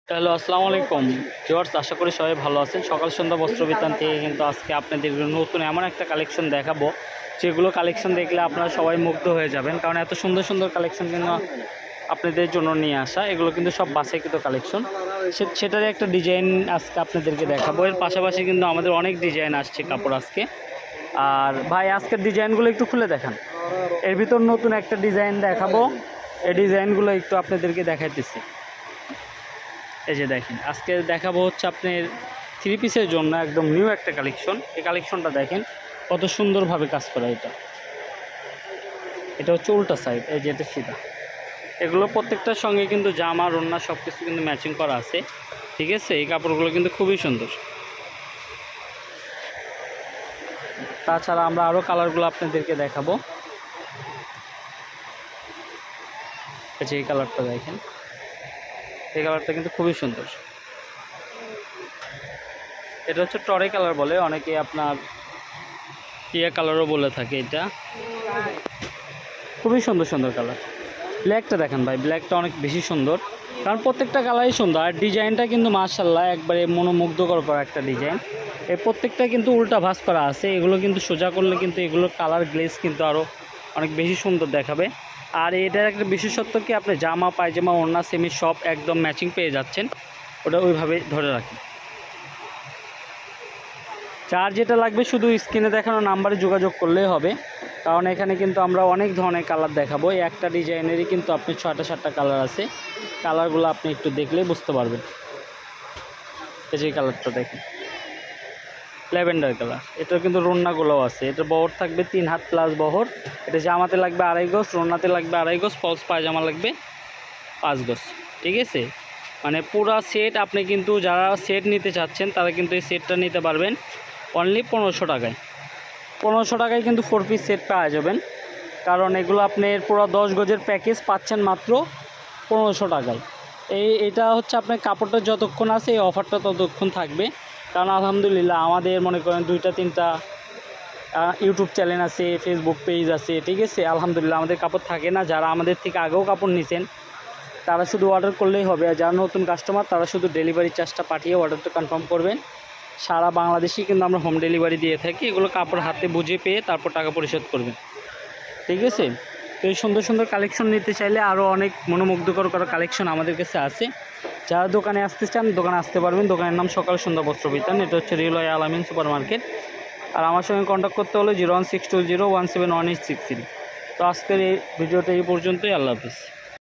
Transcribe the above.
Hello, আসসালামু আলাইকুম viewers. আশা করি সবাই ভালো আছেন। সকাল সন্ধ্যা বস্ত্রবিতান থেকে কিন্তু আজকে আপনাদের নতুন এমন একটা কালেকশন দেখাবো, যেগুলো কালেকশন দেখলে আপনারা সবাই মুগ্ধ হয়ে যাবেন। কারণ এত সুন্দর সুন্দর কালেকশন কিন্তু আপনাদের জন্য নিয়ে আসা। এগুলো কিন্তু সব বাছাইকৃত কালেকশন। সেটারই একটা ডিজাইন আজকে আপনাদেরকে দেখাবো। এর পাশাপাশি কিন্তু আমাদের অনেক ডিজাইন আসছে কাপড় আজকে। আর ভাই, আজকের ডিজাইনগুলো একটু খুলে দেখান। এর ভিতর নতুন একটা ডিজাইন দেখাবো। এই ডিজাইনগুলো একটু আপনাদেরকে দেখাইতেছি। এই যে দেখেন, আজকে দেখাবো হচ্ছে আপনার থ্রি পিসের জন্য একদম নিউ একটা কালেকশন। এই কালেকশনটা দেখেন কত সুন্দরভাবে কাজ করা। এটা হচ্ছে উল্টা সাইড, এই যে এটা সিধা। এগুলো প্রত্যেকটার সঙ্গে কিন্তু জামা ওড়না সব কিছু কিন্তু ম্যাচিং করা আছে, ঠিক আছে। এই কাপড়গুলো কিন্তু খুবই সুন্দর। তাছাড়া আমরা আরও কালারগুলো আপনাদেরকে দেখাবো। এই যে এই কালারটা দেখেন, এই কালারটা কিন্তু খুবই সুন্দর। এটা হচ্ছে টরে কালার বলে, অনেকে আপনার টিয়া কালারও বলে থাকে। এটা খুবই সুন্দর সুন্দর কালার। ব্ল্যাকটা দেখেন ভাই, ব্ল্যাকটা অনেক বেশি সুন্দর, কারণ প্রত্যেকটা কালারই সুন্দর। আর ডিজাইনটা কিন্তু মাশাআল্লাহ একবারে মনোমুগ্ধকর করা একটা ডিজাইন। এই প্রত্যেকটা কিন্তু উল্টা ভাঁজ করা আছে। এগুলো কিন্তু সোজা করলে কিন্তু এগুলোর কালার গ্লেজ কিন্তু আরও অনেক বেশি সুন্দর দেখাবে। আর এটার একটা বিশেষত্ব কি, আপনি জামা পায়জামা ওড়না সেমি সব একদম ম্যাচিং পেয়ে যাচ্ছেন। ওটা ওইভাবে ধরে রাখেন। যার যেটা লাগবে শুধু স্ক্রিনে দেখানো নাম্বারে যোগাযোগ করলেই হবে। কারণ এখানে কিন্তু আমরা অনেক ধরনের কালার দেখাবো। এই একটা ডিজাইনেরই কিন্তু আপনি 6টা-7টা কালার আছে। কালারগুলো আপনি একটু দেখলেই বুঝতে পারবেন। এই যে কালারটা দেখেন, ল্যাভেন্ডার কালার। এটার কিন্তু রন্নাগুলোও আছে। এটা বহর থাকবে 3 হাত প্লাস বহর। এটা জামাতে লাগবে 2.5 গজ, রন্নাতে লাগবে 2.5 গজ, ফলস পায়জামা লাগবে 5 গজ, ঠিক আছে। মানে পুরা সেট আপনি কিন্তু যারা সেট নিতে চাচ্ছেন তারা কিন্তু এই সেটটা নিতে পারবেন অনলি 1500 টাকায়। 1500 টাকায় কিন্তু 4 পিস সেট পাওয়া যাবেন। কারণ এগুলো আপনার পুরো 10 গজের প্যাকেজ পাচ্ছেন মাত্র 1500 টাকায়। এটা হচ্ছে আপনার কাপড়টা যতক্ষণ আছে এই অফারটা ততক্ষণ থাকবে। কারণ আলহামদুলিল্লাহ আমাদের মনে করেন 2টা-3টা ইউটিউব চ্যানেল আছে, ফেসবুক পেজ আছে, ঠিক আছে। আলহামদুলিল্লাহ আমাদের কাপড় থাকে না। যারা আমাদের থেকে আগেও কাপড় নিছেন তারা শুধু অর্ডার করলেই হবে। আর যারা নতুন কাস্টমার তারা শুধু ডেলিভারি চার্জটা পাঠিয়ে অর্ডারটা কনফার্ম করবেন। সারা বাংলাদেশেই কিন্তু আমরা হোম ডেলিভারি দিয়ে থাকি। এগুলো কাপড় হাতে বুঝে পেয়ে তারপর টাকা পরিশোধ করবেন, ঠিক আছে। তো এই সুন্দর সুন্দর কালেকশন নিতে চাইলে আরও অনেক মনোমুগ্ধকর করা কালেকশন আমাদের কাছে আছে। যারা দোকানে আসতে চান দোকানে আসতে পারবেন। দোকানের নাম সকাল সন্ধ্যা বস্ত্রবিতান। এটা হচ্ছে রেলওয়ে আলামিন সুপার মার্কেট। আর আমার সঙ্গে কন্ট্যাক্ট করতে হলে 01620171863। তো আজকের এই ভিডিওটা এই পর্যন্তই। আল্লাহ হাফিজ।